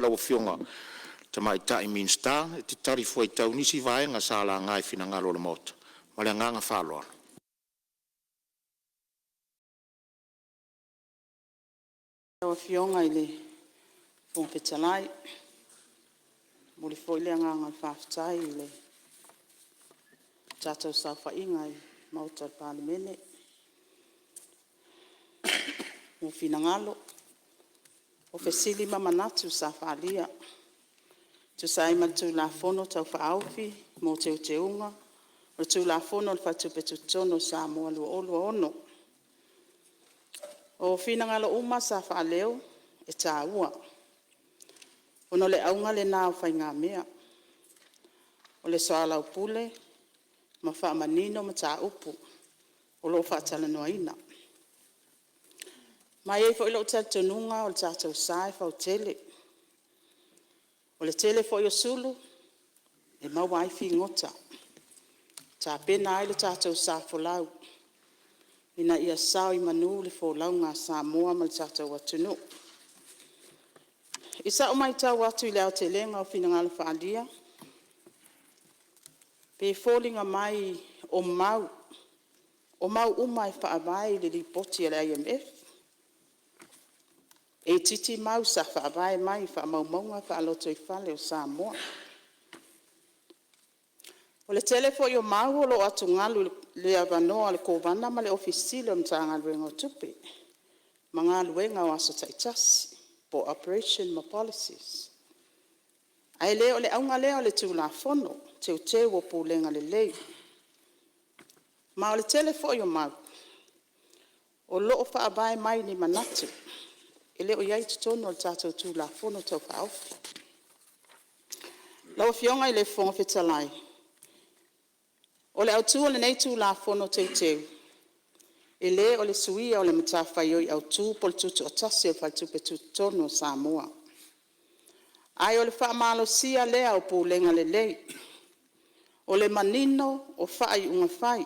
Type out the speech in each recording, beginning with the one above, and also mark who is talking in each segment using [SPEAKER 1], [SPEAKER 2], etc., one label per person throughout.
[SPEAKER 1] la fionga tama itai minsta te tari foi tau nisi vaenga sala ngai finangalo le mot male nganga falo
[SPEAKER 2] o fionga ile pon petalai muli foi le nganga faftai ile tato sa fa inga mauta parliament mo finangalo o fesili mama natu sa falia tu sai ma tu la fono tau fa aufi mo te teunga o tu la fono fa tu petu tono sa mo lo ono o finangalo uma sa fa leo e taua ono le aunga le na fa nga mea o le sala pule ma fa manino ma ta upu o lo fa tala no ina ma e fo ilo tatununga o tata usai fa tele o le tele fo yo sulu e ma wifi ngota ta pena ile tata usa fo lau ina ia sao i manu le fo lau nga sa moa mal tata watunu isa o mai ta watu ile o telenga o fina ngala fa alia pe falling a mai o mau umai fa avai le ripoti ala IMF e titi mau sa fa avai mai fa maunga fa loto I fale o Samoa o le telefo yo mau lo atu ngalu le avanoa le kovana ma le ofisile o mtanga luenga o tupe manga luenga o aso taitasi po operation ma policies ai leo le aunga leo le tula fono te wo pulenga le lei ma o le telefo yo mau o lo fa avai mai ni manatu ele o yai tono o tato tu la fono tau fa ofi. Lau fionga ile fonga fetalai. O le autu o le nei tu la fono teu teu. Ele o le suia o le matafa yoi autu pol tutu o tasi o faltu pe tu tono Samoa. Ai o le fa malo sia lea o pulenga le lei. O le manino o fai unga fai.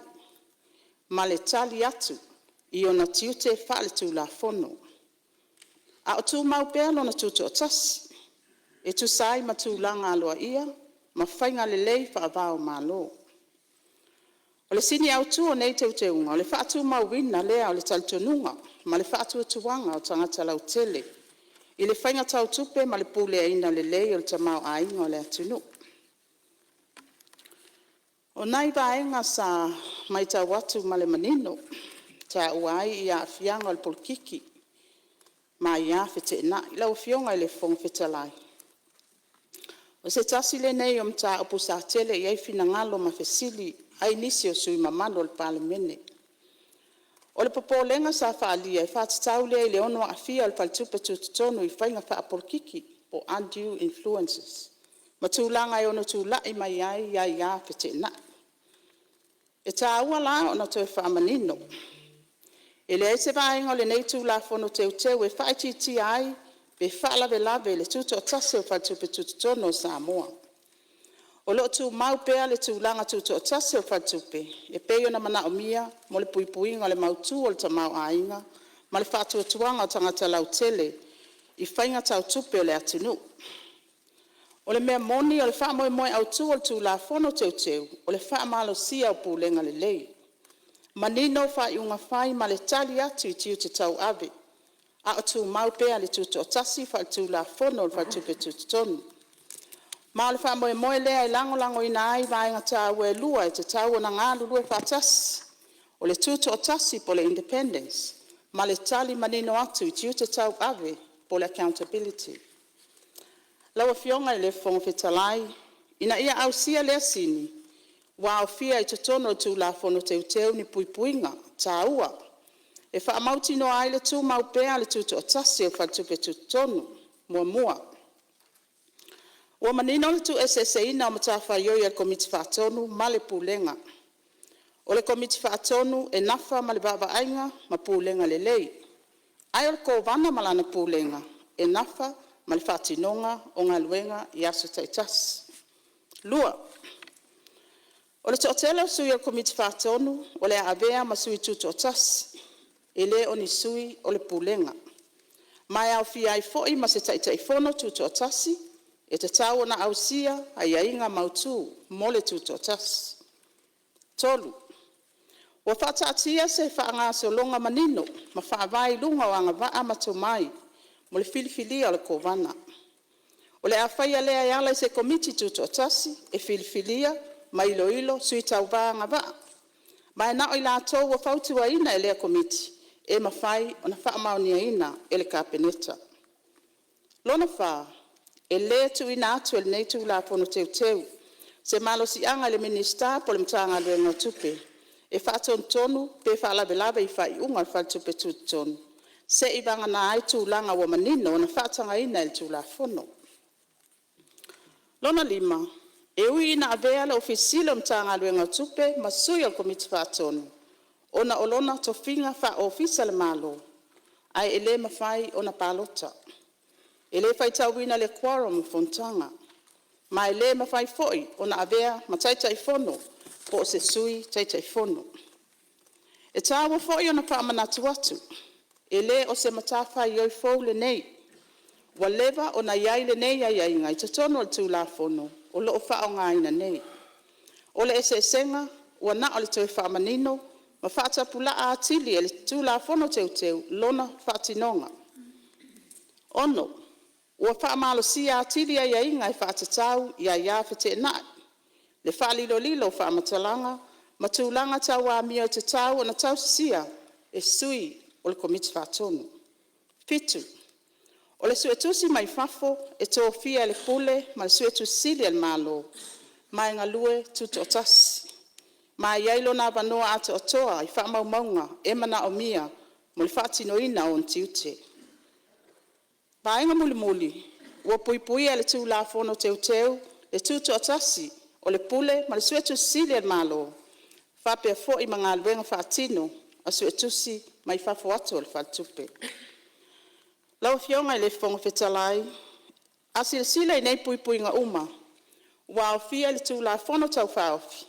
[SPEAKER 2] Ma le tali atu I ona tiute fa le tu la fono. A o tu mau pelo na tutu o tasi. E tu sai ma tu langa aloa ia, ma whainga le lei wha avao malo. O le sini au tu o nei teu teunga, o le wha atu mau wina lea o le taltonunga, ma le wha atu tuanga o tangata lau tele. I le whainga tau tupe ma le pule aina le lei o le tamau ainga o le atunu. O nai vaenga sa mai tau watu ma le manino, ta uai ia fianga o le polkiki, ma ia fete na ila o fionga ile fong fetalai o se tasi le nei o mta opusa tele ia fina ngalo ma fesili ai nisi o sui mamano le parliament o le popolenga sa fa alia fa tau le le ono afia o faltupe tutonu I fainga fa apolkiki o undue influences ma tulanga ono tula I mai ai ia fete na e taua la ono to fa manino ele se vai ngole nei tu la fono teu e fai ti ai be fala ve lave le tuto o tase o fatu pe tuto tono Samoa o lo tu mau pe ale tu langa tuto o tase o fatu pe e pe yo na mana o mia mo le pui ngole mau tu o ta mau ainga ma le fatu tuanga tangata lau tele I fainga tau tupe o le atinu o le mea moni o le fa moe au tu o tu la fono teu o le fa malo sia o pulenga le lei manino fa iunga fai ma le tali atu I tiu te tau ave. A o tu mau pea le tuto o tasi fa tu la fono o fa tu pe tuto tonu. Ma le fa moe lea I lango ina ai vaenga tau e lua e te tau o na ngā lulu e fa tasi. O le tuto o tasi po le independence. Ma le tali manino atu I tiu te tau ave po le accountability. Lawa fionga I le fonga fetalai. Ina ia au sia lea sini. Wa fia I tono tu la fono teu ni puipuinga taua e fa mauti no ai le tu mau pea le tu o tasi o fa tu pe tu tonu mua o manino le tu SSA na matafa yo ya komiti fa tonu male pulenga o le komiti fa tonu e nafa male baba ainga ma pulenga le lei ai o ko vana malana pulenga e nafa male fatinonga o ngaluenga ya so taitas lua o le totela sui o komiti fatonu o le avea ma sui tuto tas ele oni sui o le pulenga Mai au fia ai fo'i ma se taʻitaʻifono tutoʻatasi e tatau ona ausia ai aiga mautū mo le tutoʻatasi. Tolu, ua faataatia se faagasologa manino ma faavailuga o agavaa ma tomai mo le filifilia o le kovana. O le afaia lea e ala i se komiti tutoʻatasi e filifilia ma iloilo sui tauvā agavaa. Ma e naʻo i latou ua fautuaina e lea komiti e mawhai ona whaamaoniaina e le kapeneta. Lona wha, e le tuina atu e le nei tūlapono teu se malosianga le minista po le mtanga luenga tupe, e whaatontonu pe whaalabelabe i whaiunga le whaatupe tutonu, se i vanga na ai tūlanga wa manino ona whaatangaina e le tūlapono. Lona lima, e ui ina avea le ofisile o mtanga luenga tupe masui al komiti whaatonu. Ona olona tofinga fa ofisa le malo, ai ele mawhai ona palota. Ele whaitauina le quorum fontanga, ma ele mawhai foi ona avea ma taitaifono po se sui taitaifono. E tāua foi ona whaamanatu atu, ele o se matawhai oi fau le nei, wa leva ona iai le nei ai ainga i tatono le tūlafono, o loo whaongaina nei. O le esenga, ua na o le toi whaamanino, ma whaatapula a atili e le tūlafono teu lona whaatinonga. Ono, ua whaamalosi a atili ai ainga i whaatatau i a ia whete nai. Le whaalilo whaamatalanga, ma tūlanga tau a mia o te tau o na tau sisia e sui o le komiti whaatonu. Fitu, o le suetusi mai fafo e tō fia le pule ma le suetusili al malo, mai ngalue tutoʻatasi. Ma iai lona wanoa ate otoa i whaamaumaunga e mana o mia mo le whaatinoina o ntiute. Paenga muli, ua puipuia le tūlafono teu le tutoʻatasi o le pule ma le suetusili al malo, whapea fo i mga luenga whaatino a suetusi mai fafo atu o le whaatupe. Lau fionga i le whonga whetalai, a silsila i nei puipuinga uma, ua o fia le tūlafono tau whaofi,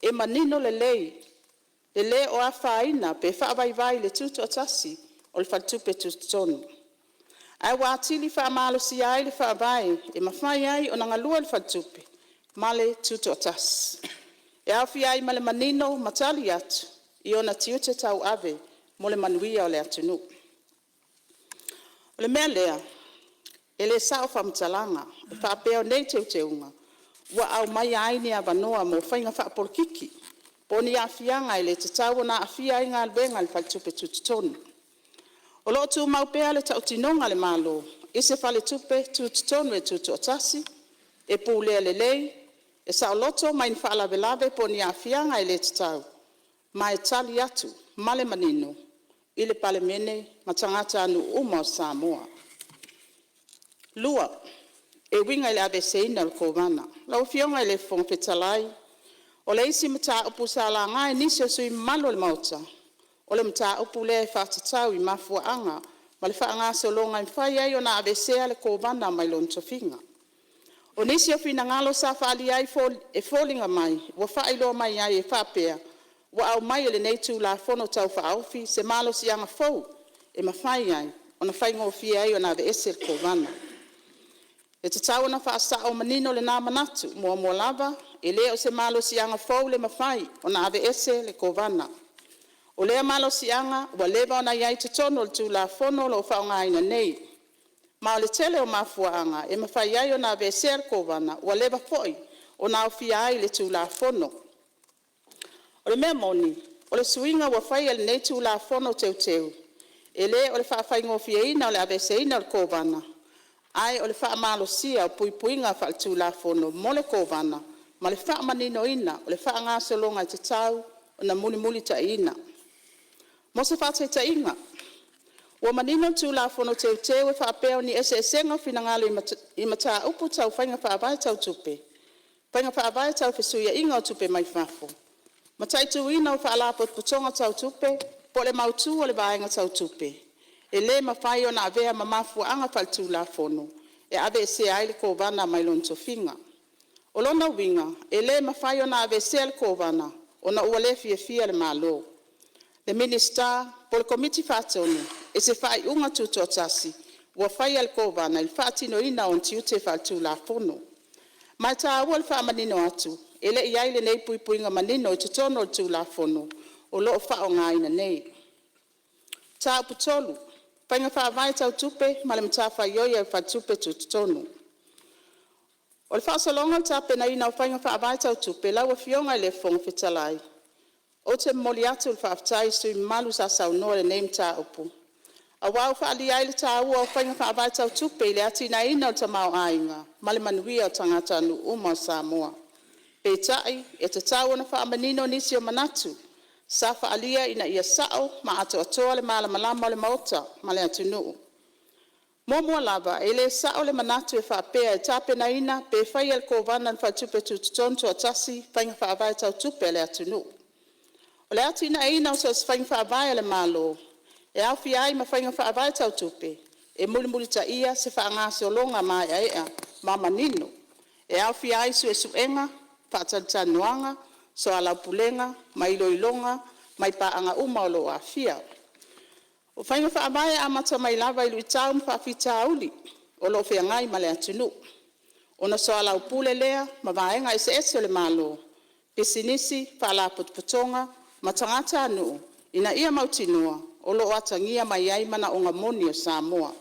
[SPEAKER 2] e manino le le o a whaina pe whaavaivai le tutoʻatasi o le whaatupe tutonu. Ai wa atili whaamalosi ai le whaavai e mawhai ai o nangalua le whaatupe, ma le tutoʻatasi. E awhi ai ma le manino matali atu, i ona tiute tau ave mo le manuia o le atunu. O le mea lea, e le sao whamtalanga, e whaapeo nei teuteunga, ua au mai ai ni a wanoa mo whainga whaapolkiki, poni a fianga i le te tau na a fia i ngā albenga le whaitupe tututonu. O lo tu maupea le tautinonga le malo, i se whale tupe tututonu e tutoʻatasi, e pūlea le lei, e sao loto mai ni whaalabelabe poni a fianga i le te tau, ma e tali atu, male manino, i le palemene ma tangata anu uma o Samoa. Lua, e winga i le abeseina le kovana, lau fionga i le whongwhetalai, o le isi mta upu sa la ngai nisi o sui malo le mauta, o le mta upu le whaatatau i mafuaanga, ma le whaangase o longa i whai ai o na abesea le kovana mai lon tofinga. O nisi o fina ngalo sa whaali ai e fōlinga mai, wa whailo mai ai e whapea, wa au mai le nei tū la whono tau whaaufi, se malo si anga fau, e mawhai ai, o na whaingo fia ai o na abese le kovana. E te tau na whaasa o manino le nā manatu, mua lava, e lea o se malo si anga fau le mawhai, o na abese le kovana. O lea malo si anga, wa leva o na iai te tono le tū la whono lo whaonga ina nei. Ma o le tele o mafuaanga, e mawhai ai o na abese le kovana, wa leva foi, o na au fia ai le tū la whono. O le mea moni, o le suinga wa whai ele nei tū la whono teu. E le o le whaafai ngofia ina o le abese ina le kovana. Ai o le whaamalosia o puipuinga wha tū la whono mo le kovana, ma le whaamanino ina o le whaangasolonga i te tau o na muli ta ina. Mo se whaateta inga, ua manino tū la whono teu e whaapeo ni esenga finangalo i mata upu tau whainga whaavai tau tupe. Whainga whaavai tau whesuia inga o tupe mai whafo. Matai tu ina o whaalapot putonga tau tupe, po le mautu o le vaenga tau tupe. E le mawhai o na avea mamafua anga whaltu la whono, e ave se ai le kovana mai lon tofinga. O lona winga, e le mawhai o na ave se le kovana, o na ua le fia le malo. Le minister, po le komiti whatonu, e se whai unga tutoʻatasi, ua fai al kovana i le faatinoina o tiu te faatulafono. Ma tāua le faamanino atu, e leʻi ai lenei puipuiga manino i totono o le tulafono o loo faaogāina nei. Tāupu tolu, faiga faavae tautupe ma le matafaioi e faatupe tutotonu. O le faasaloga o le tapenaina o faiga faavae tautupe lau afioga i le foga fetalai. O te moli atu le faafetai sui malu sa saunoa lenei mataupu. Auau faalia ai le tāua o faiga faavae tautupe i le atinaina o le tamaoaiga ma le manuia o tagata anuuma o Samoa. Peitaʻi e tatau ona faamanino nisi o manatu sa faalia ina ia saʻo ma atoatoa le malamalama o le maota ma le atunuu. Momoa lava e lē saʻo le manatu e faapea e tapenaina pe faia le kovana le faatupe tutotonu tuatasi faiga faavae tautupe a le atunuu. O le atinaina o se faiga faavae a le mālō e awhia ai ma whainga whaavae tautupe, e mulimuli taia se whaangaseolonga ma ea ma manino, e awhia ai su e suenga, whaatatanuanga, so alaupulenga, ma iloilonga, mai paanga uma o lo awhia. O whainga whaavae amata mai lava ilu itau mwhawhita auli, o lo whiangai ma le atunu. Ona so alaupule lea, ma vaenga ese o le malo, pisinisi, whaalaputuputonga, ma tangata anu, ina ia mautinua, o lo atangia mai ai mana o ngamoni o Samoa.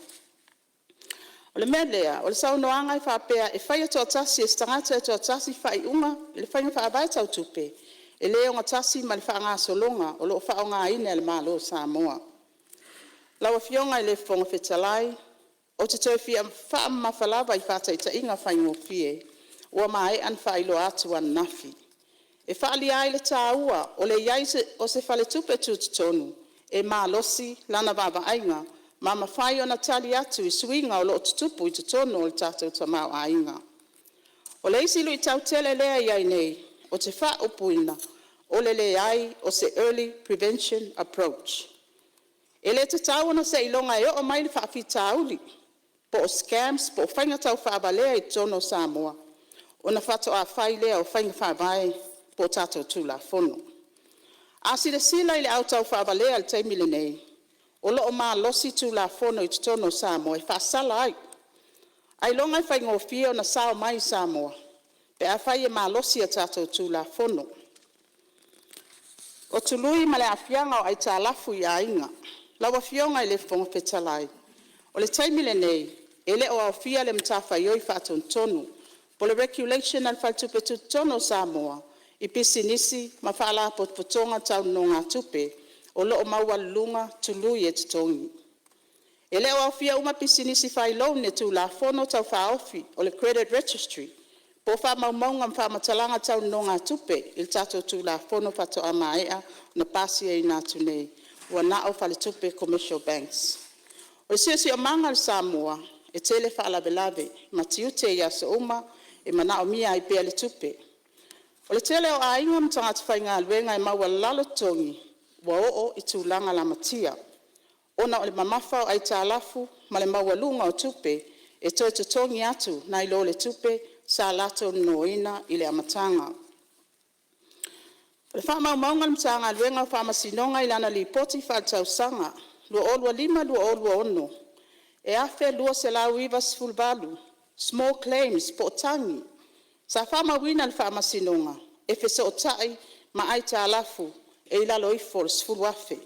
[SPEAKER 2] O le mea lea, o le saunoanga i whapea e whaia tōtasi e stangata e tōtasi whai unga, e le whainga whaavae tautupe, e leo ngā tasi ma le whaanga solonga o lo whaonga ine le malo o Samoa. Lawa fionga i le whonga whetalai, o te toi fia wha mawhalawa i whataita inga whaingo fie, ua mai an whailo atu an nafi. E whaali ai le tāua o le iaise o se whale tupe tutonu, e malosi lana baba ainga, ma mawhai o na tali atu i suinga o lo tutupu i tutonu o le tātou tamau ainga. O le isi lui tau tele lea iai nei, o te wha upuina, o le le ai o se early prevention approach. E le te tau na se ilonga e o mai le whaafita auli, po o scams, po o whainga tau whaabalea i tono Samoa, o na whato a whai lea o whainga whaabai po tātou tūla fono. A sila sila i le au tau whaabalea le taimile nei, o lo o maa losi tūla fono i tono Samoa e whaasala ai. Ai longa i whainga o fia o na sao mai Samoa, pe a whai e maa losi a tātou tūla fono. O tului ma le awhianga o ai tā lafu i a inga, lawa fionga i le whonga whetalai. O le taimile nei, e le o au fia le mtawhai oi whāton tonu, po le regulation al whaltupe tu tono Samoa, i pisinisi ma whaala potpotonga tau no ngā tupe, o lo o maua lunga tului e tutongi. E le o au fia uma pisinisi whailou ne tu la fono tau whaofi o le credit registry, po wha maumaunga mwha matalanga tau no ngā tupe, il tato tu la fono pato amaea na pasi e ina tunei, ua na o whale tupe commercial banks. O si o manga le Samoa, e tele whaalavelave, ma tiute ia sa uma, e mana o mia i pea le tupe. O le tele o a inga mtangata whainga alwenga e maua lalo tongi, wa o i tūlanga la matia. Ona o le mamawhau ai tā lafu, ma le maua lunga o tupe, e toi tutongi atu na ilo le tupe, sa lato noina i le amatanga. O le wha maunga le mtanga alwenga o wha masinonga i lana li poti wha tau sanga, lua olua lima, lua olua ono. E afe lua se lau iwa sfulbalu, small claims po tangi. Sa wha mawina le wha masinonga, e fese o tai ma ai tā lafu, e ilalo ifo le sfulwafe.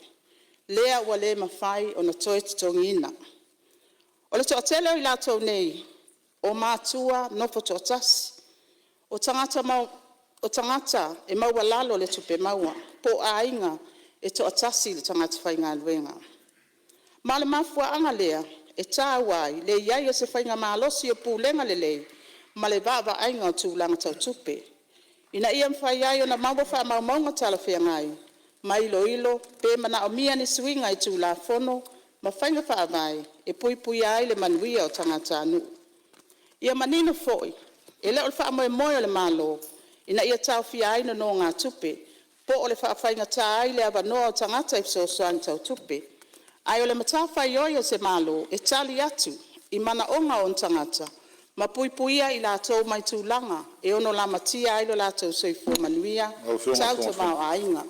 [SPEAKER 2] Lea ua le mawhai o na toi tutongina. O le toatele o i latou nei, o mātua nofo toatasi. O tangata e maua lalo le tupe maua, po a inga e toatasi le tangata whainga luenga. Ma le mafua anga lea, e tā wai, le iai o se whainga maalosi o pūlenga le lei, ma le vava ainga o tūlanga tau tupe. Ina ia mwhai ai o na maua wha maumaunga tala whiangai, ma ilo, pe mana o mia ni suinga i tūla fono, ma whainga whaavai, e pui ai le manuia o tangata anu. Ia manino foi, e leo le wha moe o le malo, ina ia tau fia ai no ngā tupe, po o le wha whainga tā ai le avanoa o tangata i sosoang tau tupe. Ai o le matawhai oi o se malo, e tali atu, i mana onga o tangata, ma puipuia i lātou mai tūlanga, e ono la matia ai lo lātou soifua manuia, tau te mau ainga.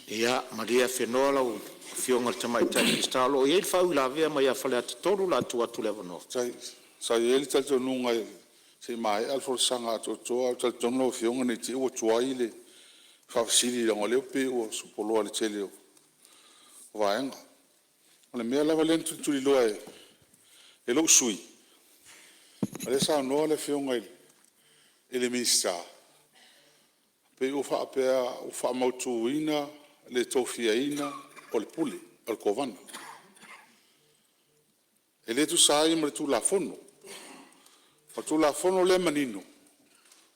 [SPEAKER 1] Ia, Maria whenoa lau fionga te mai tai minister lo e fa ula vea mai afale at tolu la tua tu level no
[SPEAKER 3] sai ele tal to nunga se mai al for sanga to tal to no fionga ni ti o tuaile fa sili lo le pe o su polo le tele o vaenga ole me la valente tu lo e lo sui ale sa no le fionga ele minister pe o fa mautuina le tofiaina o le puli o le kovana e le tu sai ma tu la fono o tu la fono le manino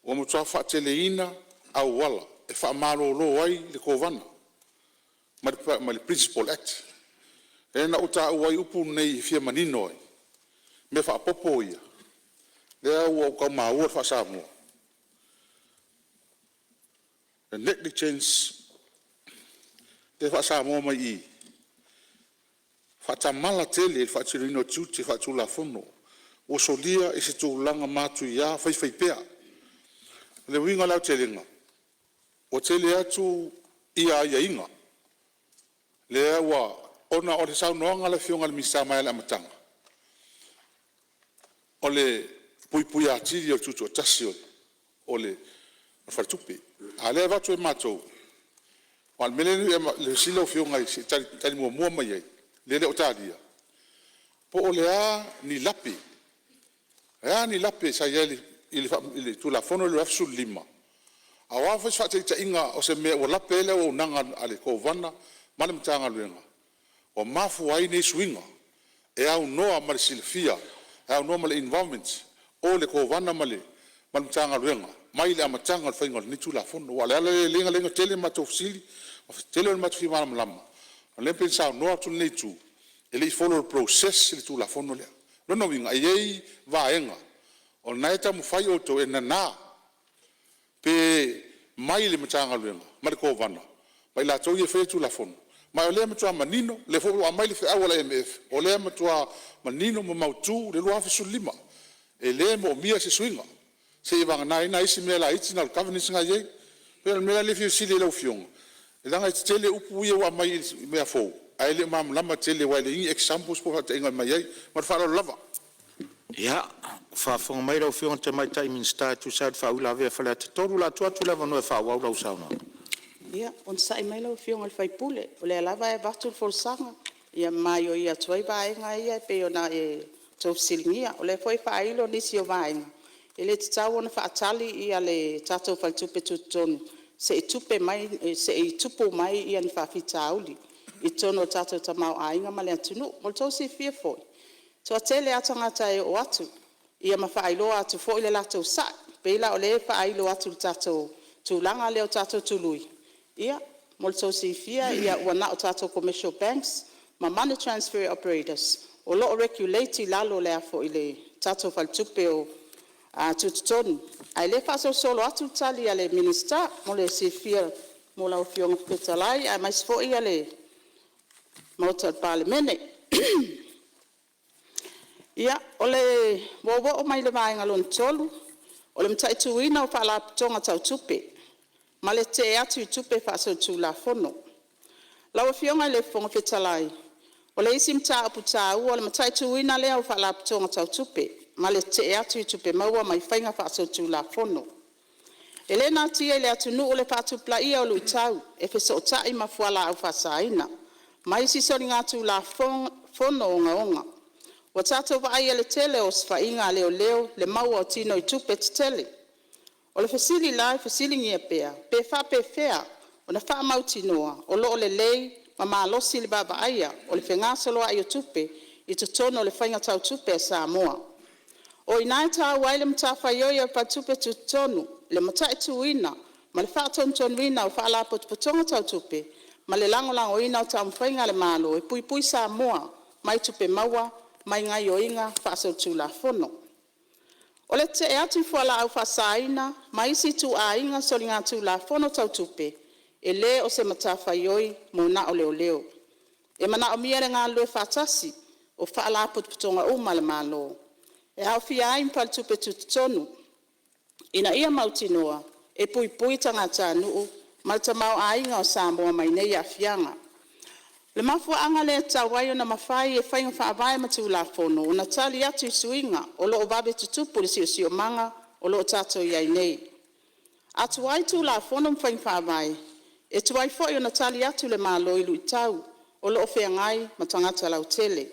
[SPEAKER 3] o mo tsa fa teleina au wala e fa malo lo ai le kovana ma le principal act e na uta wai upu nei fia manino ai me fa popo ia le o ka ma o fa sa mo the negligence te fa sa mo mai i fa tamala tele fa tirino tuti fa tu la fono o solia e se tu langa matu ya fai pea le winga la telinga o tele atu ia inga le wa ona o te sa no nga le fionga le misa mai la matanga o le pui ati o tuto tasio o le fa tupi ale va tu mato wal mele le silo fionga si tali mo mai le otadia po olea ni lapi sa il tu la fono le afsul lima awa fa ta inga o se me o lape le o nanga ale ko vana malam tanga luenga o mafu ai ni swinga e au no mal silfia e au no mal environment o le ko vana male malam tanga luenga mai le amatanga fa inga ni tu la fono wala le lenga tele matofsili o tele matfi malam lama le pensa no tu nei tu ele follow process le tu la fono le no winga ai vaenga o naita mo fai o to na pe mai le matanga luenga ma ko vana mai la to ye fe tu la fono mai le mo manino le fo mai le awala mf o le mo manino mo mautu le lo afi sulima e le mo mia se swinga se vanga na isi me la itina governance nga ye pe me la le fi sile lo fiong e langa tele upu ye wa mai me afo ai le mam lama tele wa le examples po ta inga mai ma fa lava
[SPEAKER 1] ya fa fonga mai lo fiong te mai tai minister tu sa fa ula ve fa la tolu la tua tu level no fa wa lo sauna
[SPEAKER 2] ia on sai mai lo fiong al fai pule o le lava e batu for sanga ia mai o ia toi vai nga ia pe ona e to silngia o le foi fa ilo ni si o vai ele tau ona fa atali ia le tato fal tupe tuton se tupe mai se tupo mai ia ni fa fitauli i tono tato tamau ainga male atunu mo to si fia foi to atele atanga tai o atu ia ma fa ilo atu foi le lato sa pe la o le fa ilo atu tato tu langa le tato tului ia mo to si fia ia wana o tato commercial banks ma money transfer operators o lo regulate lalo le afo ile tato fal tupe o a tutton ai le fa solo atu tali ale minister mo le si fia mo la fiong petalai ai mais fo ia le motor parliament ia ole bobo o mai le vai ngalon tolu ole mtai tuina o fa la tonga tau tupe male te atu tupe fa so tu la fono la fiong le fong petalai ole isim ta aputa o ole mtai tuina le o fa la tonga tau tupe male te atu tupe maua mai fainga fa so tu la fono elena tia le atu nu ole fa tu pla ia o lu tau e fe so tai mafuala au fa saina mai si so nga tu la fono onga o tato va ai le tele o sfa inga leo le maua o tino i tupe tele o le fasili lai fasili ngia pe fa pe fea o na fa mautinoa o lo le lei ma lo sili baba aia o le fenga solo ai tupe i to tono le fainga tau tupe sa moa o inaita waile mtafa yoyo pa tupe tutonu le matai tuina ma le fa ton wina o fa la potpotonga tau tupe ma le lango ina o tam fainga le malo e pui sa moa mai tupe maua mai ngai o inga fa so tu la fono o le te atu fa la au fa saina mai si tu a inga so linga tu la fono tau tupe e le o se matafa yoi mo na o leo e mana o mia nga lo fa tasi o fa la potpotonga o mal malo e au fia ai pal tupe tutonu ina ia mautinoa e pui tanga tanu malta mau ainga o Samoa mai nei afianga Le mafuaaga le tauai ona mafai e faiga faavae ma tulafono ona tali atu i suiga o loo vave tutupu le siʻosiomaga o loo tatou iai nei. Atu ai tulafono ma faiga faavae e tuai foʻi ona tali atu le malo i luʻitau o loo feagai ma tagata lautele.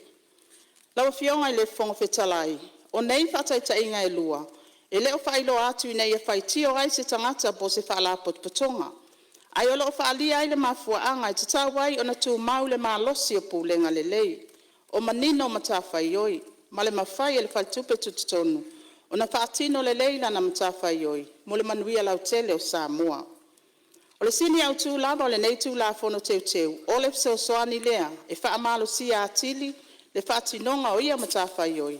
[SPEAKER 2] Lauafioga i le fofoga fetalai o nei faataʻitaʻiga e lua e lē o faailoa atu i nei e faitio ai se tagata po se faalapotopotoga. Ai o loo faalia ai le mafuaaga e tatau ai ona tumau le malosi o pulega lelei o manino ma tafaioi ma le mafai e le faitupe tututonu ona faatino lelei lana ma tafaioi mo le manuia lautele o Samoa. O le sini autū lava o lenei tulafono teuteu o le fesoasoani lea e faamalosia atili le faatinoga o ia ma tafaioi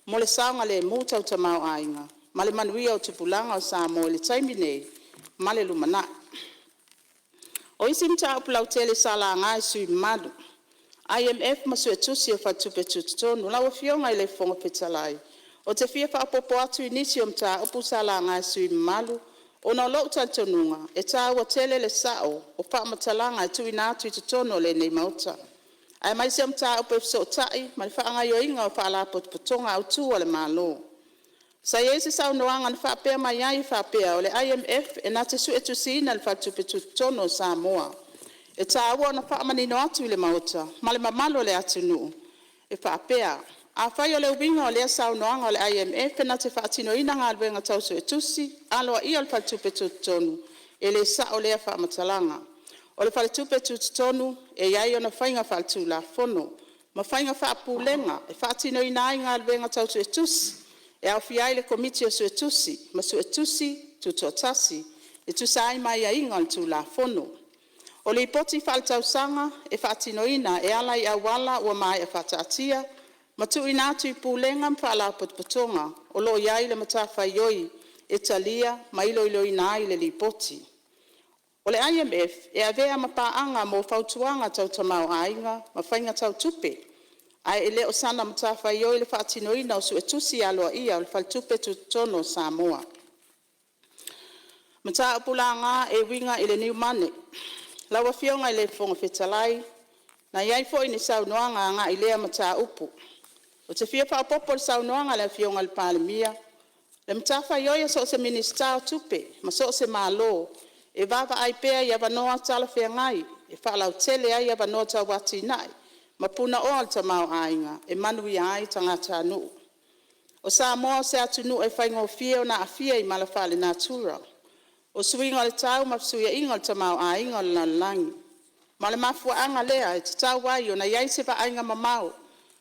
[SPEAKER 2] mo le saoga lemu tautamao aiga ma le manuia o tupulaga o Samoa i le taimi nei ma le lumanaʻi. O isi mtaupu lautele salanga e sui madu. IMF ma sue tusi o faitupe tututonu lauafioga i le fofoga fetalai. O te fia faapopo atu inisi o mtaupu salanga e sui malu ona o loo talitonuga e tāua tele le sa'o o faamatalaga e tuuina atu i totonu o lenei maota. Ae mai se o mtaupu e fesootaʻi ma le faagaioiga o faalapotopotoga autū o le mālō. Sai ese saunoanga na whapea mai ai whapea o le IMF e nā te sue tusina le whatupe tutono o Samoa. E tāua na whaamanino atu i le maota, ma le mamalo le atunu. E whapea, a whai o le uwinga o lea saunoanga o le IMF e nā te whaatino ina ngā luenga tau sue tusi, aloa i o le whatupe tutonu, e le sa o lea whaamatalanga. O le whatupe tutonu e iai o na whainga whatu la fono, ma whainga whaapulenga e whaatino ina ai ngā luenga tau sue tusi, e au fiai le komiti o suetusi, ma suetusi tutuatasi, e tusai mai a inga le tulafono. O le ipoti whaletausaga e whaatinoina e ala i awala ua mai e whaataatia, ma tuuina atu i pulenga ma whaalapotopotonga, o lo iai le matawhaioi e talia ma iloiloina ai le lipoti. O le IMF e avea ma paanga mo whautuanga tau tamau ainga, ma whainga tau tupe, ai ele o sana matawhaioi le whaatinoina o suetusi aloa ia o le whaltupe tutono o Samoa. Mata apulanga e winga i le niu mane. Lawa fionga i le fonga fetalai, na iai fo ini saunoanga nga i lea mata upu. O te fia whaapopo le saunoanga le fionga le palemia, le matawhaioi so se minister tupe, ma so se malo, e vava ai pea i avanoa tala fea ngai, e whaalau tele ai avanoa tawati nai, ma puna o al tamau ainga, e manui ai tangata nuu. O Samoa se atunu e whaingo fia o na afia i malawhale natura. O suinga le tau ma suia inga le tamau ainga o le lalangi. Ma le mafuaanga lea e te tau ai o na iai se va ainga mamau.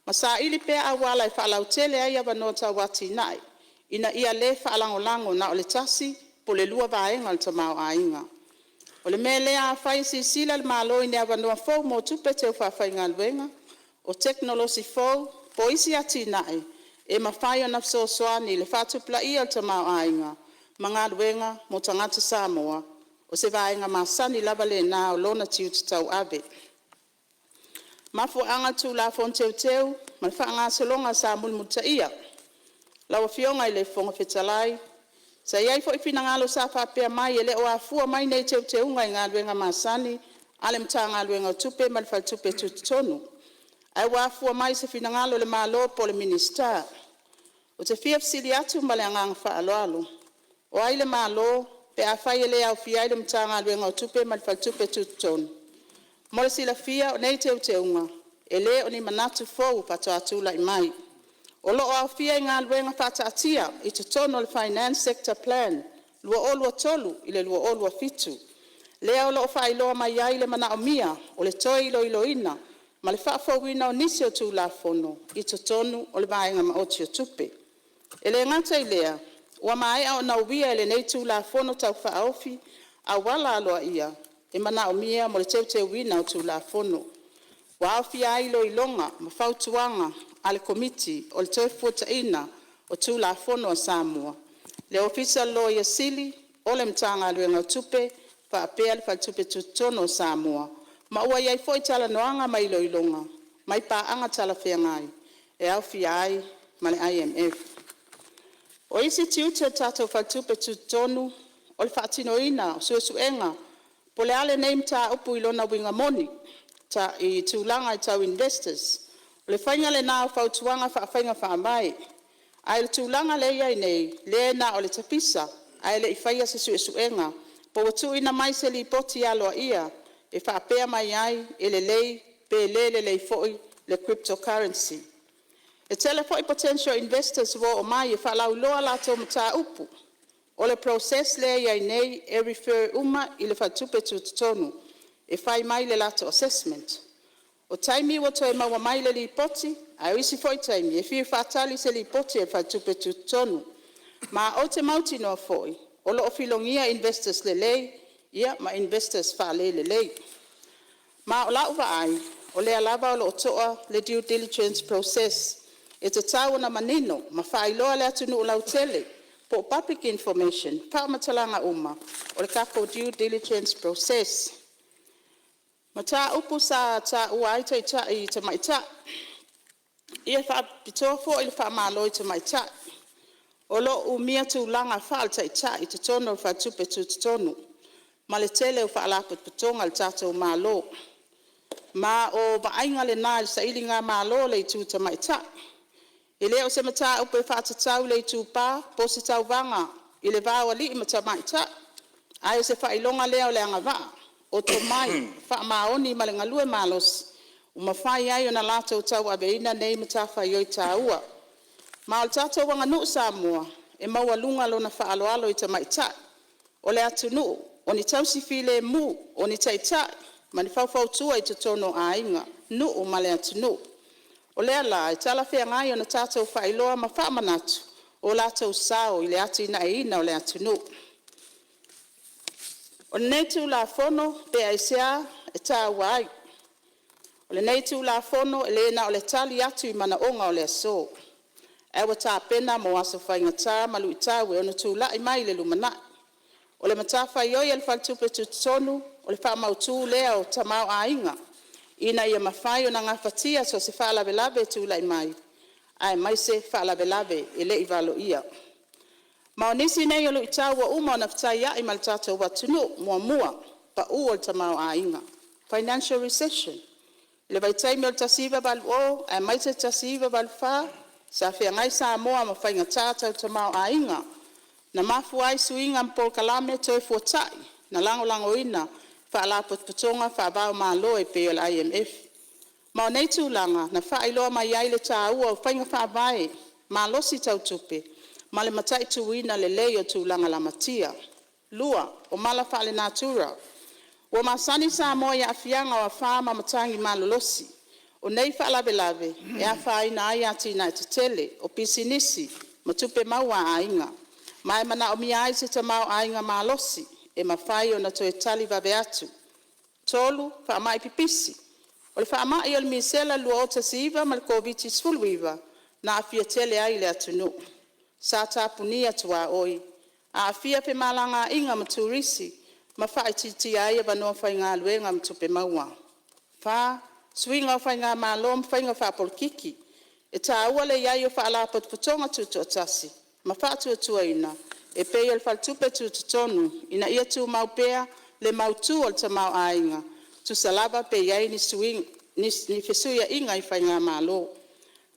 [SPEAKER 2] Ma sa ili pea awala e whaalau tele ai avanoa tawati nai, ina ia le whaalangolango na o le tasi, po le lua vaenga le tamau ainga. O le melea a whai si sila le malo i ne avanoa fau mo tupe te whawhainga luenga, o teknolosi fau, po isi ati nai, e mawhai o nafso soani le whatupla ia le tamau ainga, mga luenga mo tangata Samoa, o se vaenga masani lava le na o lona tiu tau ave. Mafu anga tu la fon teu teu, ma whaanga solonga sa mulmuta ia. Lawa fionga i le fonga fetalai, sa iai fo ipina ngalo sa whapea mai e le o afua mai nei teu teu ngai ngā luenga masani, ale mta ngā luenga tupe ma le whal tupe tutonu. Ai wafua mai se fina ngalo le malo po le minister. O te fia fsili atu ma le angang whaaloalo. O ai le malo, pe a whai ele au fiai le mta ngā luenga tupe ma le whal tupe tutonu. Mo le sila fia o nei teu teunga, e le o ni manatu fau pato atula i mai. O lo o au fia i ngā luenga whata atia i tutono le finance sector plan, lua olua tolu i le lua olua fitu. Lea o lo o whailoa mai ai le mana o mia, o le toi ilo ilo ina, ma le whaafauina o nisi o tū la fono, i tutono o le vaenga ma oti o tupe. E le ngata i lea, ua mai au na uwia e le nei tū la fono tau whaofi, a wala aloa ia, e mana o mia mo le teu teu wina o tū la fono. Wa au fia ilo ilonga, ma whautuanga, ale komiti o le toi fuata ina o tū la fono o Samoa. Le ofisa lo ia sili, o le mtanga luenga o tupe, pa apea le tupe tutono o Samoa. Ma ua iai foi tala noanga ma ilo ilonga, mai pa anga tala fea ngai, e au fia ai ma le IMF. O isi tiuta tato tupe tutonu, o le whaatino ina, o suesuenga, po le ale nei mta upu ilona winga moni, I tūlanga I tau investors. O le whainga le nā o whautuanga whainga whaamai. Ai le tūlanga le iai nei, le na o le tapisa, ai le I whaia se suenga. Po watu ina mai se li poti aloa ia, e whaapea mai ai, e le lei, pe le foi, le cryptocurrency. E tele foi potential investors wo o mai e whalau loa la tō mata upu. O le process le iai nei, e refer uma I le whatupe tonu, e whai mai le lato assessment. O taimi wa toi maua mai le li poti, ai isi foi taimi, e whiu whatali se li poti e whatupe tonu. Ma o te mauti noa foi, o lo filongia investors le lei, ia ma investors whale le lei. Ma o lau ai, o le alava o lo toa le due diligence process, e te tau na manino, ma whailoa le atunu o lau tele, po public information, whaamatalanga uma, o le kako due diligence process. Ma tā upu sa tā ua ai I te maita, ia whaapitoa fo I le whaamalo I te maita. O lo umia tūlanga whaal taita I te tono whatupe tonu. Ma le tele o whaalaput putonga le tātou mālo. Ma o waainga le nā sa ili ngā mālo le I tū te maita. I leo se mata upe whaatatau le I tū pā, po se tau vanga, I le vāua li I mata maita. Ai se whailonga leo le anga vaa. O to mai, whaamaoni ma le ngalue mālosi. O mawhai ai o na lātou tau abeina nei mata whaioi tā ua. Ma o tātou wanga nuu Samoa, e maua lunga lo na whaaloalo I te maita. O le atunu, o ni tausi file mu, o ni taitai, ma ni whauwhau tua I te tono a inga, nuu ma le atunu. O le ala, e tala whea ngai o na tātou whailoa ma whaamanatu, o lātou sao I le ati na e ina o le atunu. O le nei tū la fono, pe aisea, e tā wai. O le nei tū la fono, e le na o le tali atu I mana onga o le aso. E wa tā pena mo aso whainga tā, malu I tāwe, o na tū la I mai le lumana. O le mata whaioi e le whaltupe tonu, o le whaamautu lea o tamau a inga. Ina ia mawhai o na ngā whatia so se whaalawelawe tū la I mai. Ai mai se whaalawelawe e le I walo ia. Ma o nisi nei o lu I tāua uma o na whatai ai ma le tātou watunu, mua, pa u o le tamau a inga. Financial recession. Le vaitai me o le tasiva balu o, ai mai se tasiva balu wha, sa whea ngai sa moa ma whainga tātou tamau a inga. Na mafu ai suinga mpol kalame toi fuatai, na lango ina, whaalapot putonga whaabao maa loe pe o le IMF. Ma o nei tūlanga, na whaailoa mai ai le tā ua o whainga whaabae, maa losi tau tupe, ma le matai tuina le lei o tūlanga la matia. Lua, o mala whaale natura. Ua masani sa moa ia afianga o a whaama matangi malolosi. O nei whaalawelawe, e a whaina ai ati na te tele, o pisinisi, ma tupe maua a inga. Mai mana o mia ai se te mau a inga malosi, e mawhai o na to e tali vawe atu. Tolu, whaamai pipisi. O le whaamai o le misela lua o tasiva ma le COVID-19, na afia tele ai le atunu. Sa tapunia tua oi. A afia pe malanga inga maturisi, ma whai titi ai e wanoa whai ngā luenga mtupe maua. Wha, swinga whai ngā malom, whai ngā whapolkiki. E tā ua le iai o whaalapot putonga tuto atasi. Ma whātua tua ina, e pei o le whaltupe tuto tonu, ina ia tu maupea le mautu o le tamau ainga. Tu salaba pe iai ni fesuia inga I whai ngā malo.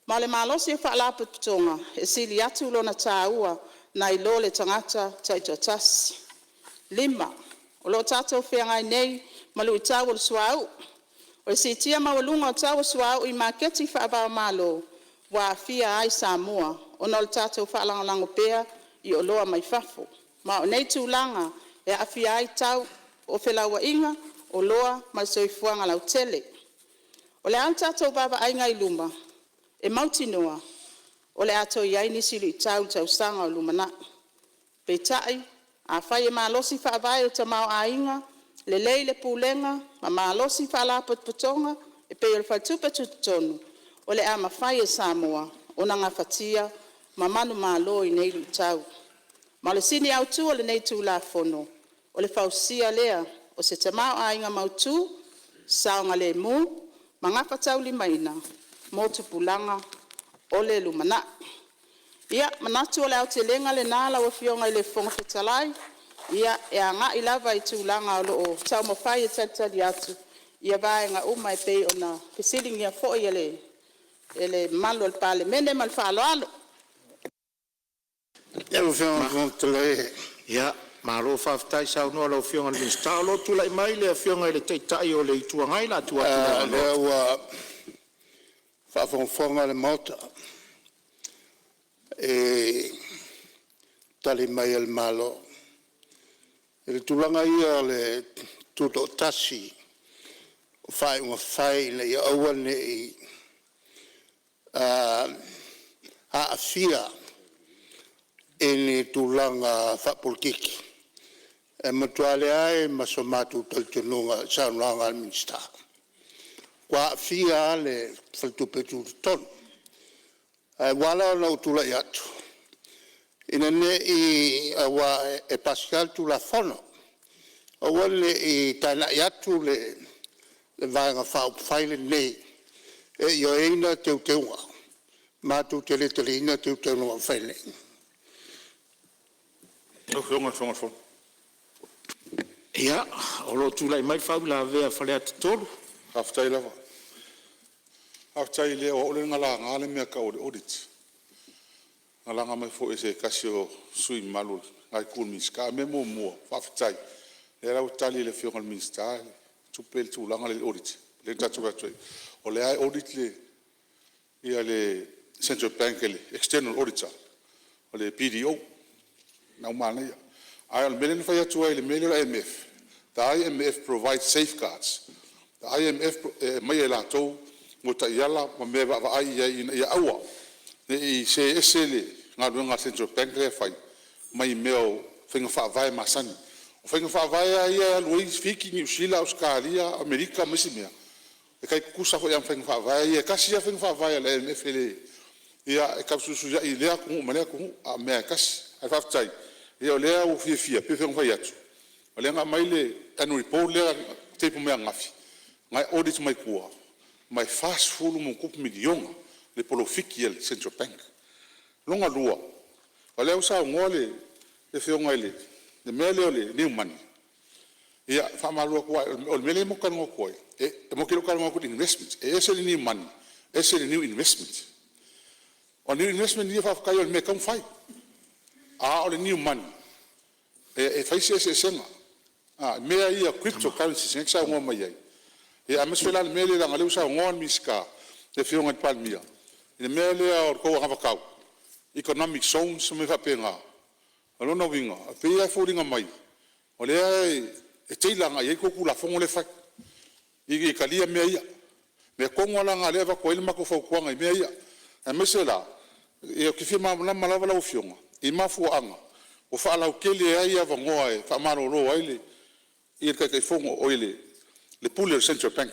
[SPEAKER 2] Ma le malosi e whaalapot putonga, e sili atu lo na tā ua, na I lo le tangata taito atasi. 5. O lo tātou whea ngai nei, malu I tāua le suau. O le sitia mawalunga o tāua suau I maketi whaabao malo, wa afia ai Samoa, o na o le tātou whaalangalango pea I o loa mai whafo. Ma o nei tūlanga, e afia ai tau o whelaua inga, o loa mai soifuanga lau tele. O le an tātou baba ainga I luma, e mauti noa, o le ato iai nisilu I tau sanga o lumana. Pe tai, a whai e malosi whaavai o tamau a inga, le lei le pūlenga, ma malosi whaalapot putonga, e pe o le whaltupe tutonu, o le a mawhai e Samoa, o na ngā whatia, ma manu malo I nei lu tau. Ma le sini au tu o le nei tu la fono, o le whausia lea, o se tamau a inga mautu, saonga le mu, ma ngā whatau li maina, mo tupulanga, o le lumana. Ia, manatu o le au te lenga le nala wa fionga I le fonga fetalai, ia, e a ngā I lava I tūlanga o lo o tau mawhai e tatali atu, ia vaenga uma e pei ona pesilingia fo'i ele malo le palemene ma le fa'aloalo.
[SPEAKER 4] Ya ufenga tele.
[SPEAKER 1] Ia, malo whawhtai sau noa lau whionga le minsta. Lo tula i mai le whionga i le teitai o le itua ngai la tua tula.
[SPEAKER 4] Le ua whawhonga le mota. Tali mai el malo. Le tulanga ia le tuto tasi. Whai unga whai le ia awane i haafia ni tulanga whapulkiki. E matuale ai masomatu taltununga saunanga al minsta. Kwa afia le whaltupetu tonu. Wala na utula iatu. Ina ne i awa e Pascal tu la fono. Awa le i tana iatu le vaenga whaile nei. E yo eina teu teunga. Matu tele ina teu teunga whaile.
[SPEAKER 1] Ia, o lo tula i mai whau la vea whalea te tolu.
[SPEAKER 3] Haftai lava. Haftai le o le ngala ngale mea ka o le audit. Ngala ngame fo e se kasi o sui malu ngai kul miska me mo mo haftai. Le rau tali le fionga le minsta tupel tu langa le audit. Le tatu gatoi. O le ai audit le ia le Central Bank le external auditor. O le PDO. Na umana ia. Ai al melen fa atu ai le melen IMF. The IMF provides safeguards. The IMF mai la to mota yala ma me va ai ia aua. Ne se esele nga Central Bank le fai. Mai meo finga fa vai masani. O finga fa vai ia Luis Fiki New Zealand Australia America mesimea. E kai kusa ho ia finga fa vai ia kasi ia finga fa vai le IMF le ia e kapsu ya i le ku ma le ku a me kasi ai fa tai. Ia lea o fia pe fe ngai atu. O lea nga mai le anu report lea te pu mea ngafi. Ngai audit mai kua. Mai fast fulu mo kupu milionga le polo fiki el Central Bank. Longa lua. O lea usa o ngole le fe ngai le. Le mele o le new money. Ia fa malua kua o mele mo kan ngokoi. E mo kilo kan ngokoi investment. E ese le new money. Ese le new investment. O new investment ia fa kai o me kan fai. O le new money. E faise se senga. Mea ia cryptocurrencies, ngai sa ngoma mai ai. E amaswela le mele la ngale usa ngon miska le fionga palmia. Le mele o ko nga vakau. Economic zones me fa penga. Alona winga, pe ia foringa mai. O le e teilanga ia ko kula fongo le fa. I kalia mea ia. Me kongo la ngale va ko ile mako fo kwanga mea ia. Amaswela e ki firma na malava la fionga. I mafu anga o fa la ukele ai ava ngoa fa maro ro ai le kai fongo o ile le puller Central Bank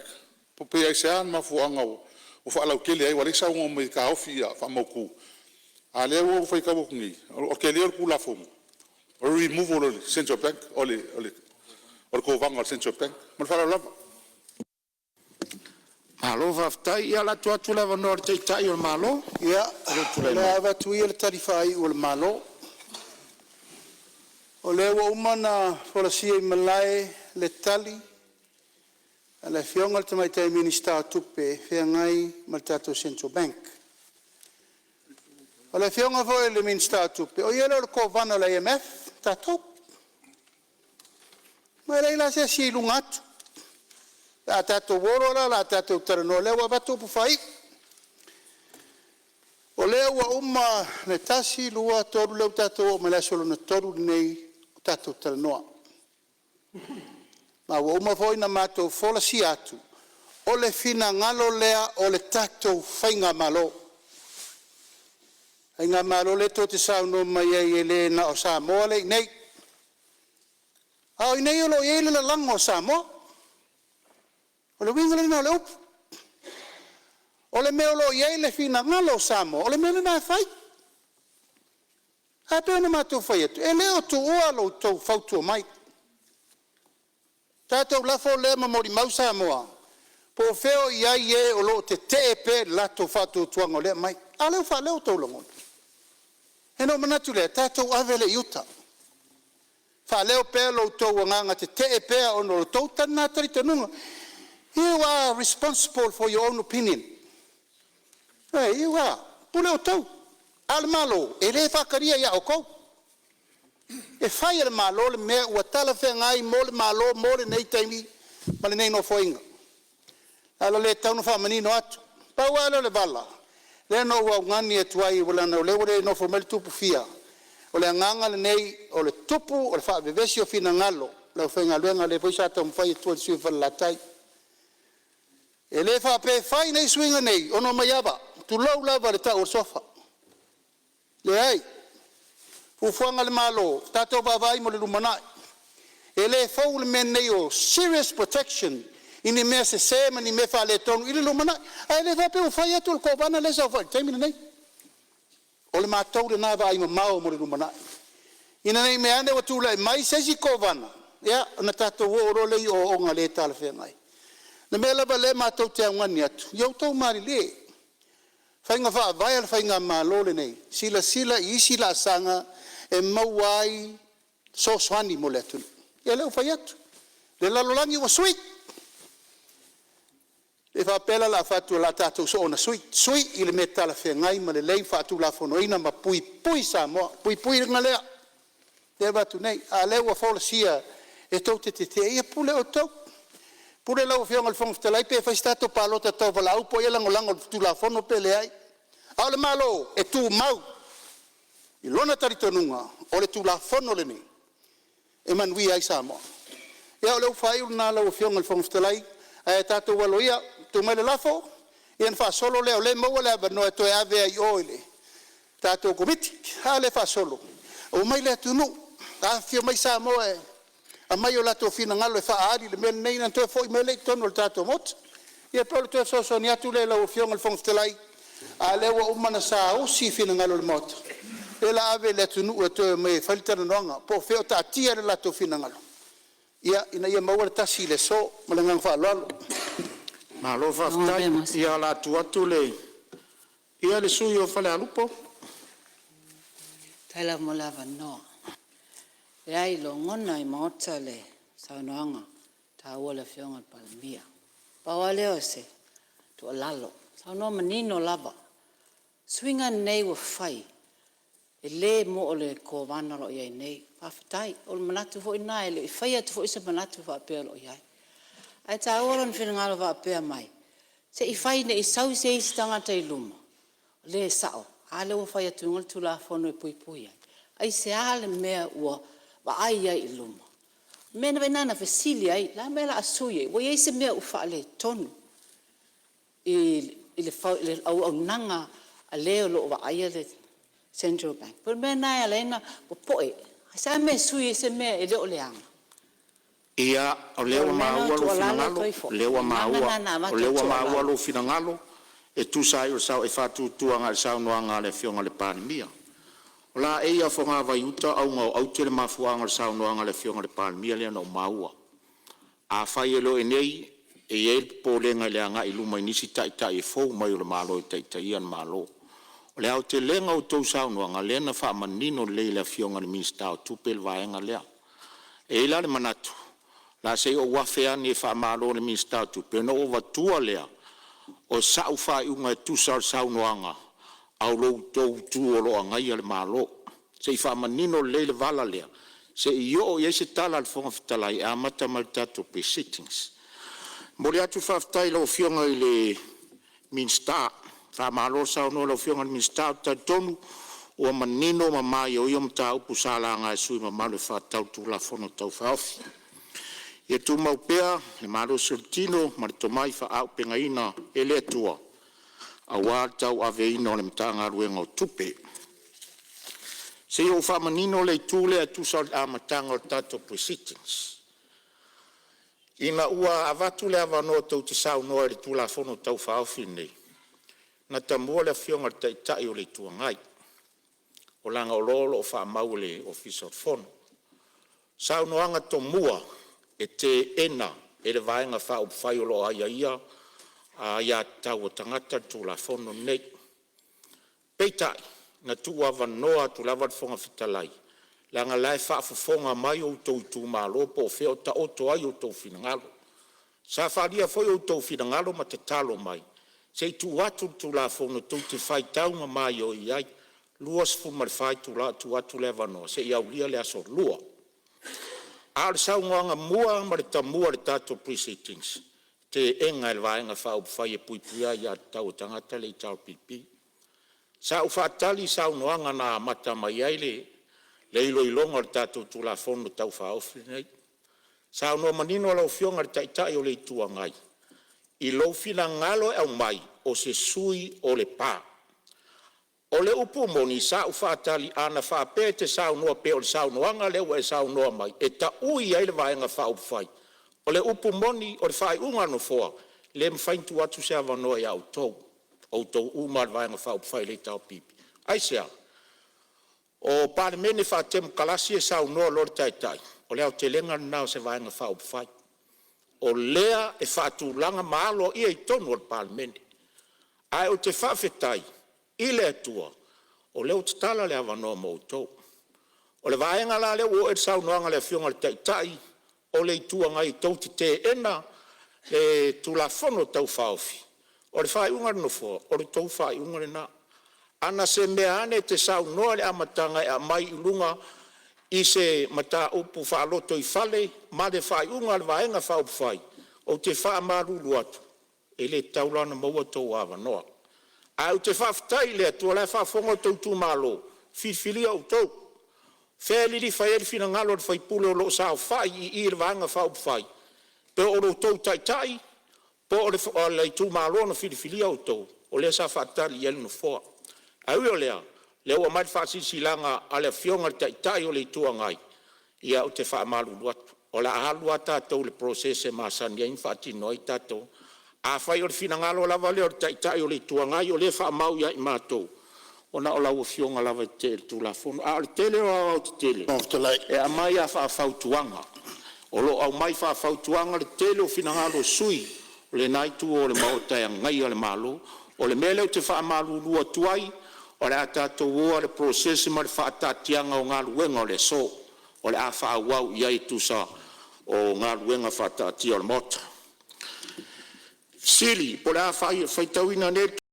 [SPEAKER 3] po pe ai sa mafu anga o fa la ukele ai wale sa ngo me ka ofia fa moku ale o fa ka bokni o ke le ku la fongo o remove o Central Bank o ko vanga Central Bank mo fa la
[SPEAKER 1] Malo whawhtai, ia la tua tula wanoa te tai o malo.
[SPEAKER 4] Ia, le awa tui le tarifai o le malo. O le wa umana whalasia I malai le tali. Le whionga le tamaitai minista tupe, whiangai mal tato Central Bank. O le whionga foi le minista tupe, o iele o ko vana le IMF, tato. Mai reila se si lungatu. La tato worola, la tato tarano lewa batu pufai. O lewa uma le tasi lua toru leu tato o malasolo na toru nei tato taranoa. Ma wa uma foi na mato fola si atu. O le fina ngalo lea o le tato whainga malo. Whainga malo le to te sauno mai e le na o Samoa le nei. Au nei o lo e le lango Samoa. O le winga le na le upu. O le meo lo iei le fina ngalo Samoa. O le meo le na fai. Hape na mato fai atu. E leo tu ua lo tau fautua mai. Tātou lafo le mamori mau Samoa. Po feo iai e o lo te tepe lato fatu tuango le mai. A leo fa leo tau longon. E no manatu le tātou ave le iuta. Fa leo pe lo tau nganga te tepe o no lo tau tanatari tanunga. You are responsible for your own opinion. Hey, you are. Pule o tau. Al malo, e le whakaria ia o kou. E whai le malo le mea ua tala whengai mo le malo mo le nei taimi ma le nei no whoinga. Ala le taunu whamanino atu. Pau ala le vala. Le no ua ngani e tuai wala na le wale no whamali tupu fia. O le anganga le nei o le tupu o le whaavevesi o fina ngalo. Le whenga luenga le poisa tau mwhai tua le sui whalatai. E le whape whai nei swinga nei, ono mai aba, tu lau lava le tau o sofa. Le ai, fufuanga le malo, tato vavai mo le lumanai. E le fau le men nei o serious protection, ini mea se sema ni me wha le tonu, ili lumanai. Ai le vape o whai atu le kovana le sa whai, taimina nei. O le mātou le nā vai ma mao mo le lumanai. Ina nei mea ane wa tūlai mai sesi kovana. Ia, na tato o role o onga le tala whengai. Na mea lava le mātou te angani atu. Iau tau mari le. Whainga wha vai ala whainga malo le nei. Sila i isi la sanga e mauai so swani mo le atu. Ia leo whai atu. Le lalolangi wa sui. Le wha pela la whatu la tātou so ona sui. Sui i le me tala whengai ma le lei whatu la whonoina ma pui sa moa. Pui ringa lea. Le watu nei. A leo wa whola sia e tau te ia pule o tau. Pure lau fionga le fonga fitalai pe fai stato palota tau vala au po ia lango tu la fono pe le ai. Au le malo e tu mau. I lona taritonunga o le tu la fono le ni. E manui ai Samoa. Ia o leu fai una lau fionga le fonga fitalai e tato waloia tu mai le lafo. Ian fa solo leo le maua le abano e toe ave ai oile. Tato komiti. Ha le fa solo. O mai le atunu. A fio mai Samoa e. A mai o lato fina ngalo e whaari le mele nei nan toi foi mele tono le tato mot. Ia polo toi so ni atu le lau fionga le fongftelai. A lewa umana sa usi fina ngalo le mot. E la ave le tunu e toi me whalitana noanga. Po feo ta atia le lato fina ngalo. Ia ina ia maua le tasi le so. Malangang whaalolo.
[SPEAKER 1] Malo whaftai. Ia la atu le. Ia le sui o whale alupo.
[SPEAKER 5] Taila mo lava noa. E ai lo ngona I maota le saunoanga ta ua le fionga Palemia. Paua leo se tu alalo. Saunoa manino lava. Swinga nei wa whai. E le mo o le kovana lo iai nei. Whawhitai. O le manatu fo ina e le. I whai atu fo isa manatu whapea lo iai. Ai ta ora ni whinangalo whapea mai. Se I whai ne I sau se isi tangata I luma. Le sao. A le wa whai atu ngal tu la whono e pui pui ai. Ai se ale mea ua wa ai ai luma. Mena venana fesili ai, la mela asuye, wa ye se mea ufa ale tonu. I le au nanga a leo lo wa ai le Central Bank. Pero mena ala ina po poe. Sa me suye se mea e leo leanga.
[SPEAKER 1] Ia o lewa maua lo finangalo, lewa maua, o lewa maua lo finangalo, e tu sai o sao e fatu tuanga le sao noanga le fionga le Palemia. La e ia fonga vai uta au ngau au tele mafuanga le sao noanga le fionga le Palemia le no maua. A fai elo e nei e e po lenga le anga I luma inisi tai tai e fou mai o le malo I tai tai an malo. O le au te lenga o tau sao noanga le na wha manino le le fionga le minsta o tupel vaenga lea. E ila le manatu. La se o wafea ni wha malo le minsta o tupel no o watua lea. O sao wha iunga e tusar sao noanga. Au lo tau tu o lo angai ale malo. Se I wha manino le le vala lea. Se I o ye se tala al fonga fitalai a mata maltato pe sittings. Mori atu whaftai lo fionga I le minsta. Wha malo sao no lo fionga le minsta ta tonu o manino ma mai o iom ta upu salanga e sui ma malo wha tau tu la fono tau whaofi. Ia tu maupea le malo sultino ma le tomai wha au penga ina e le tua. A wā tau ave ino le mtanga ruenga o tupe. Se o wha manino le tūle a tūsal a matanga o tato proceedings. Ina ua avatu le avano tau te sau noa le tūla fono tau whaofi nei. Na tamua le fionga te tai o le tuangai. O langa o lolo o wha mau le official fono. Sau noanga to mua e te ena e le vaenga wha o whai o lo aia ia. A ia tau o tangata tu la fono nei. Peitai, na tu awa noa tu lava fonga fitalai. Langa lai wha fonga mai o tau tu malo po feo ta oto ai o tau finangalo. Sa whalia foi o tau whirangalo ma te talo mai. Se tu atu tu la whono tu te whai taunga mai o iai, luas fu mar whai tu la tu atu le wano, se iau lia le aso lua. Al sau ngoanga mua ma le ta mua le tato pre-settings. Te enga il vaenga whau whai e pui puia ia tau tangata le i tau pipi. Sa u whaatali sau noanga na mata mai aile, le ilo ilonga le tato tu la whono tau whaofi nei. Sa no manino la fionga le taitai o le tua ngai. I lo fina ngalo e au mai o se sui o le pa. O le upu moni sa u whaatali ana whaapete sa noa pe o le sa noanga leo e sa noa mai. E ta ui ai le vaenga whaupwhai. O le upu moni o le whai unga no foa. Le mwhaintu atu se awa noa e au tau. O tau umar vaenga whaupwhai le tau pipi. Ai sea. O pare mene whaatemu kalasi e sa noa lor taitai. O leo te lenga nao se vaenga whaupwhai. O lea e whaatulanga maalo ia I tonu o le palemene. Ai o te whawhetai, I le atua, o leo te tala le awanoa moutou. O le vaenga la leo o e sau noanga le fionga le taitai, o le itua ngai tau te ena, le tula fono tau whaofi. O le whai unga no fua, o le tau whai unga le na. Ana se mea ane te sau noa le amatanga e a mai ilunga, I se mata upu whaaloto I whale, ma le whai unga le vaenga whaupuwhai, o te wha maruru atu, e le taulana maua tau awa noa. A o te whawhitai le atu, le whawhonga tau tu malo, whiwhili au tau. Wheliri whaeri whina ngalo le whaipule o lo sao whai I le vaenga whaupuwhai. Pe o lo tau taitai, po o le tu malo na whiwhili au tau, o le sa whaatari elu no fua. A ui o lea, leo mai whaasisilanga a le fionga taitai o le tuangai. Ia o te whaamalu atu. O la ahalua tātou le prosese maasani in whaatino I tātou. A whai o le whinangalo lava leo taitai o le tuangai o le whaamau ia I mātou. O na o lau fionga lava te tu la fono. A le tele o au te tele. E a mai a whaafautuanga. O lo au mai whaafautuanga le tele o whinangalo sui. O le naitu o le maotai ngai o le malo. O le mele o te whaamalu lua tuai. O le atato ua le prosesi ma le whaatatianga o ngā luenga o le so. O le a whaawau iai tusa o ngā luenga whaatatia o le mota. Sili, po le a whaitauina ne